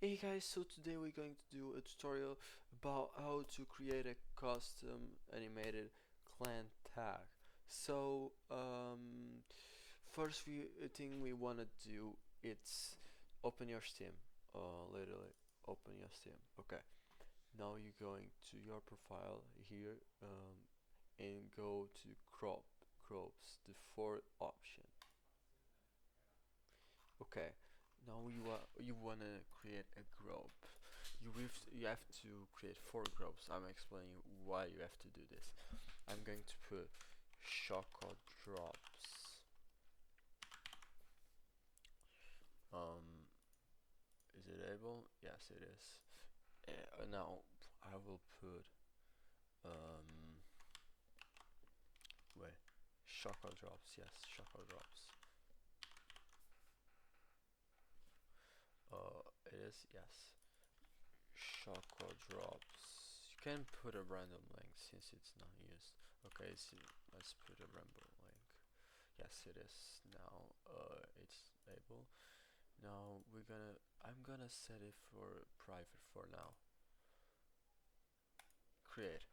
Hey guys, so today we're going to do a tutorial about how to create a custom animated clan tag. First thing we want to do it's open your Steam. Literally open your Steam. Okay. Now you're going to your profile here and go to crops, the fourth option. Okay. Now you wanna create a group. You have to create four groups. I'm explaining why you have to do this. I'm going to put Choco Drops. Um, is it able? Yes, it is. Now I will put um wait Choco Drops. Yes, Choco Drops. It is yes. Choco Drops. You can put a random link since it's not used. Okay, so let's put a random link. Yes, it is now. It's able. Now I'm gonna set it for private for now. Create.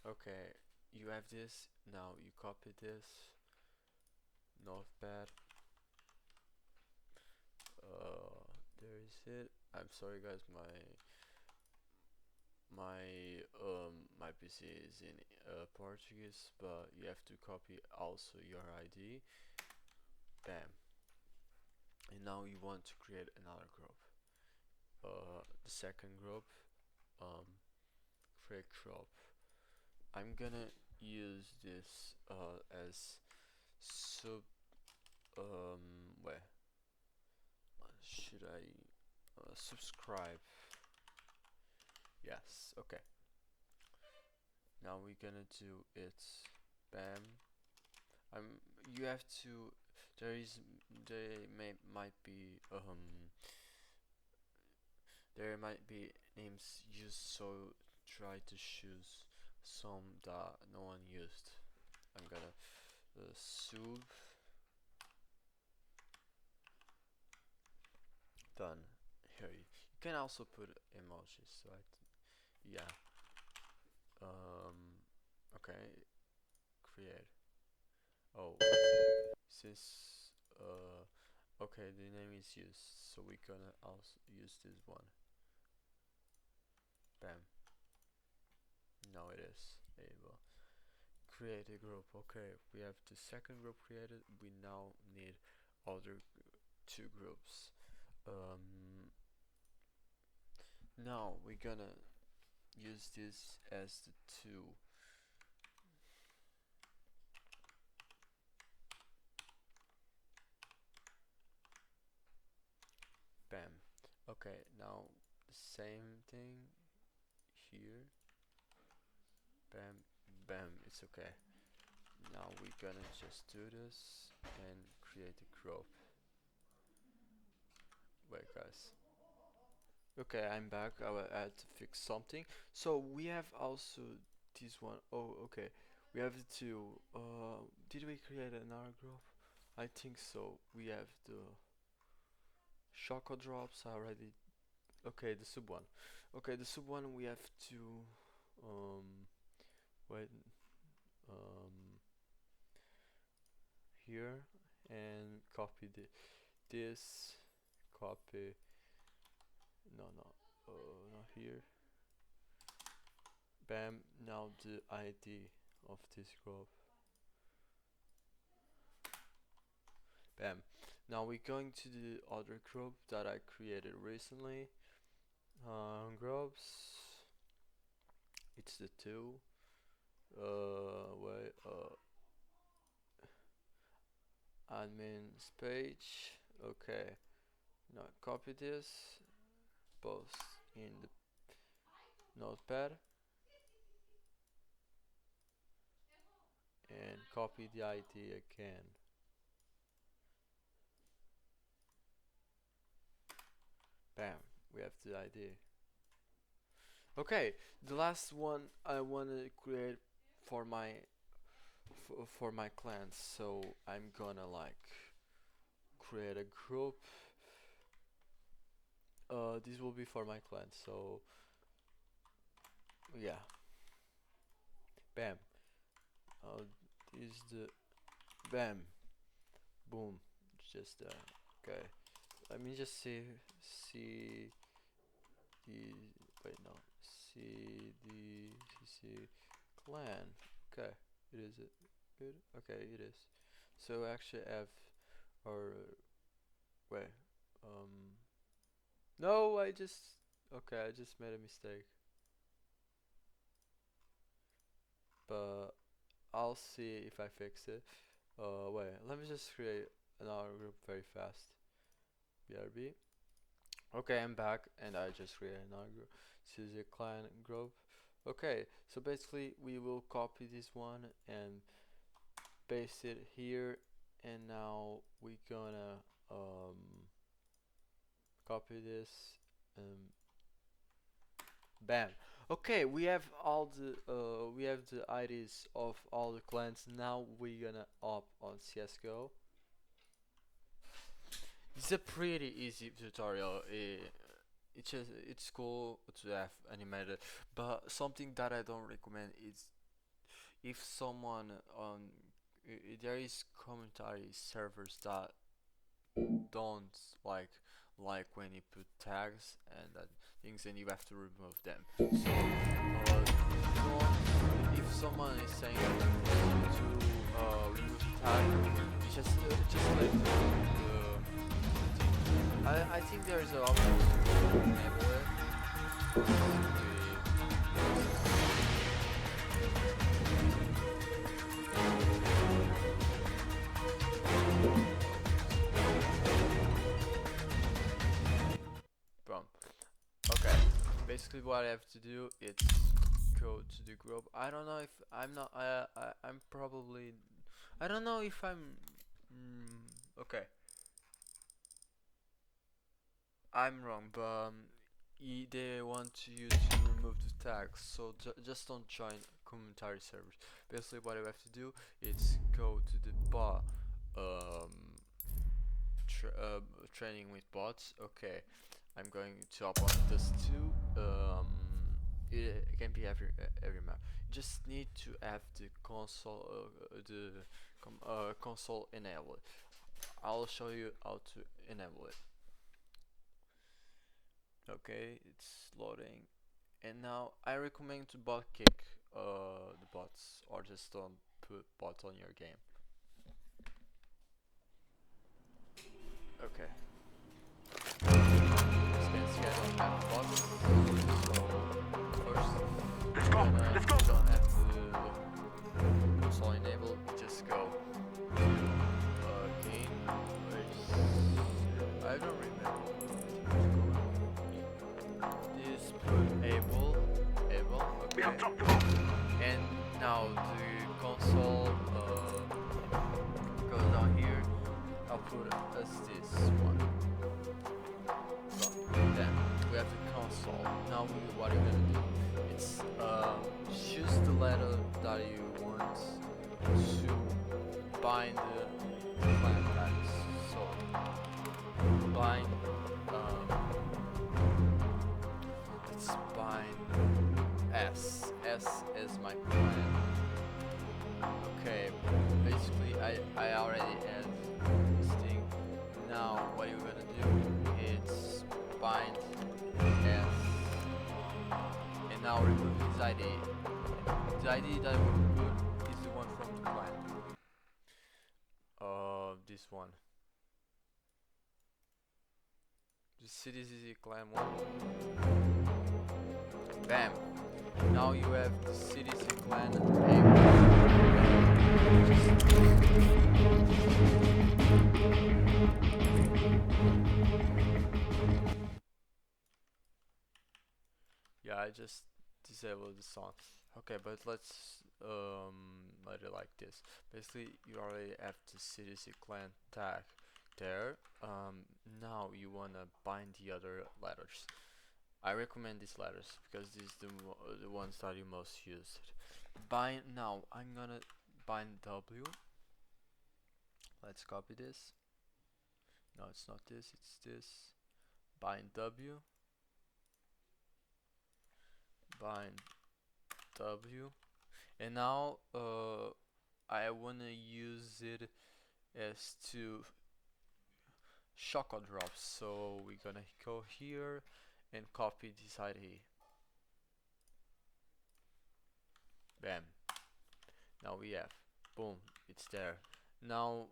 Okay, you have this. Now you copy this. Notepad. There is it. I'm sorry, guys. My PC is in Portuguese, but you have to copy also your ID. Bam. And now you want to create another group. The second group. Create group. I'm gonna use this as sub where should I subscribe. Yes, okay. Now we're gonna do it. Bam. You have to there is there might be names used, so try to choose some that no one used. I'm gonna sub done. Here you can also put emojis. So yeah. Okay. Create. Oh, since okay, the name is used, so we're gonna also use this one. Bam. Now it is able. Create a group. Okay, we have the second group created. We now need other two groups. Um, Now we're gonna use this as the two. Bam. Okay, now the same thing here. Bam, bam. It's okay. Now we're gonna just do this and create a group. Wait, guys. Okay, I'm back. I had to fix something. So we have also this one. Oh, okay. We have the two. Did we create another group? I think so. We have the Choco Drops already. Okay, the sub one. Okay, the sub one we have to wait here and copy this. Copy. No, no. Not here. Bam. Now the ID of this group. Bam. Now we're going to the other group that I created recently. Groups. It's the two. Wait. Admin's page. Okay. Now copy this. Post in the notepad and copy the ID again. Bam. We have the ID. Okay, the last one I want to create for my clans. So I'm gonna like create a group this will be for my clan. So yeah, bam. Uh, this is the bam, boom. Just okay. Let me just see the wait no CDCC clan. Okay, it is it good. Okay, it is. So actually F or wait no, I just okay, I just made a mistake. But I'll see if I fix it. Wait, let me just create another group very fast. BRB. Okay, I'm back and I just created another group. This is a clan group. Okay, so basically we will copy this one and paste it here, and now we gonna copy this and bam. Okay, we have all the we have the IDs of all the clans. Now we gonna up on CS:GO. It's a pretty easy tutorial. It's cool to have animated, but something that I don't recommend is if someone on there is commentary servers that don't like when you put tags and that things, and you have to remove them. So if someone is saying to remove the tag, you just let I think there is an option to enable it. Boom. Okay. Basically, what I have to do is go to the group. I don't know if I'm not. I'm probably. I don't know if I'm. Okay. I'm wrong, but they want you to remove the tags, so just don't join commentary servers. Basically, what I have to do is go to the bot training with bots. Okay, I'm going to up on this too. It can be every map. You just need to have the console enabled. I'll show you how to enable it. Okay, it's loading, and now I recommend to bot kick the bots, or just don't put bots on your game. Okay. This can have bots. So first, let's go. You don't have to console enable. Just go game. I don't remember. This put able, okay. And now the console goes down here. I'll put as this one. So then we have the console. Now what you're gonna do? It's choose the letter that you want to bind the clan tags. So bind. Let's bind S. S is my clan. Okay, basically I already had this thing. Now what you're gonna do is bind S, and now remove this ID. The ID that we put is the one from the clan. This one. The CDCC clan one. Bam. Now you have the CDC clan yeah, I just disabled the song. Okay, but let's let it like this. Basically, you already have the CDC clan tag there. Now you wanna bind the other letters. I recommend these letters because these are the ones that you most used. Bind now. I'm gonna bind W. Let's copy this. No, it's not this. It's this. bind W, bind W, and now I wanna use it as to Shaka drops. So we're gonna go here and copy this ID. Bam. Now we have, boom, it's there. Now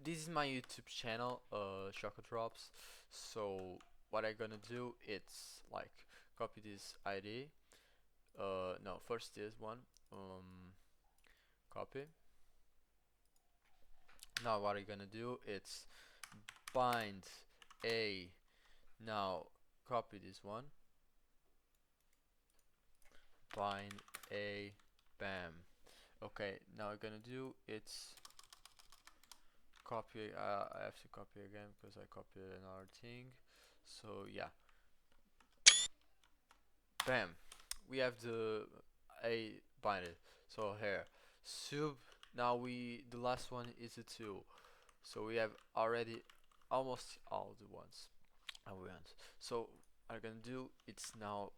this is my YouTube channel, Shaka drops. So what I'm gonna do, it's like copy this ID. No, first this one. Copy. Now what I'm gonna do, it's bind a. Now copy this one. Bind a. Bam. Okay, now I'm gonna do, it's copy. I have to copy again because I copied another thing. So yeah, bam. We have the a binded. So here, sub. Now the last one is a 2. So we have already almost all the ones I want. So I'm gonna do, it's now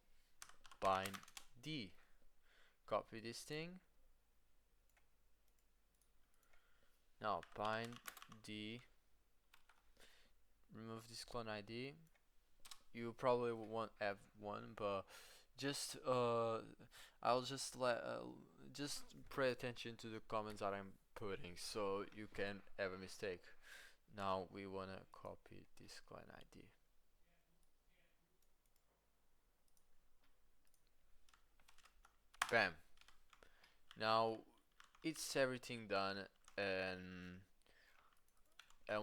bind D. Copy this thing. Now bind D. Remove this clone ID. You probably won't have one, but just I'll just pay attention to the comments that I'm putting, so you can have a mistake. Now we wanna copy this client ID. Bam. Now it's everything done, and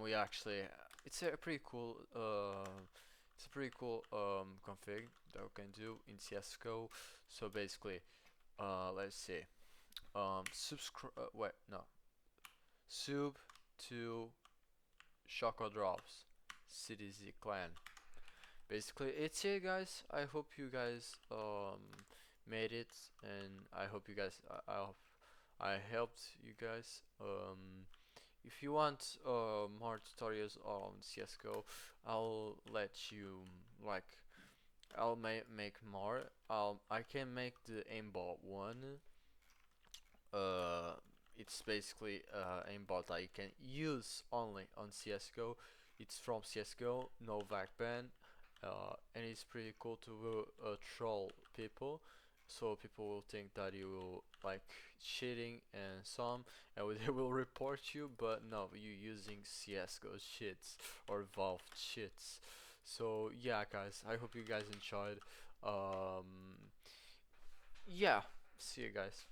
we actually, it's a pretty cool config that we can do in CS:GO. So basically, let's see, subscribe. Wait, no, sub to Shaka drops CDZ clan. Basically, it's it, guys. I hope you guys made it, and I hope you guys I helped you guys. If you want more tutorials on CS:GO, I'll let you, like, I'll make more. I can make the aimbot one. Uh, it's basically aimbot that you can use only on CS:GO. It's from CS:GO, no VAC ban, and it's pretty cool to troll people. So people will think that you will like cheating and some, and they will report you. But no, you using CS:GO cheats or Valve cheats. So yeah, guys, I hope you guys enjoyed. Yeah, see you guys.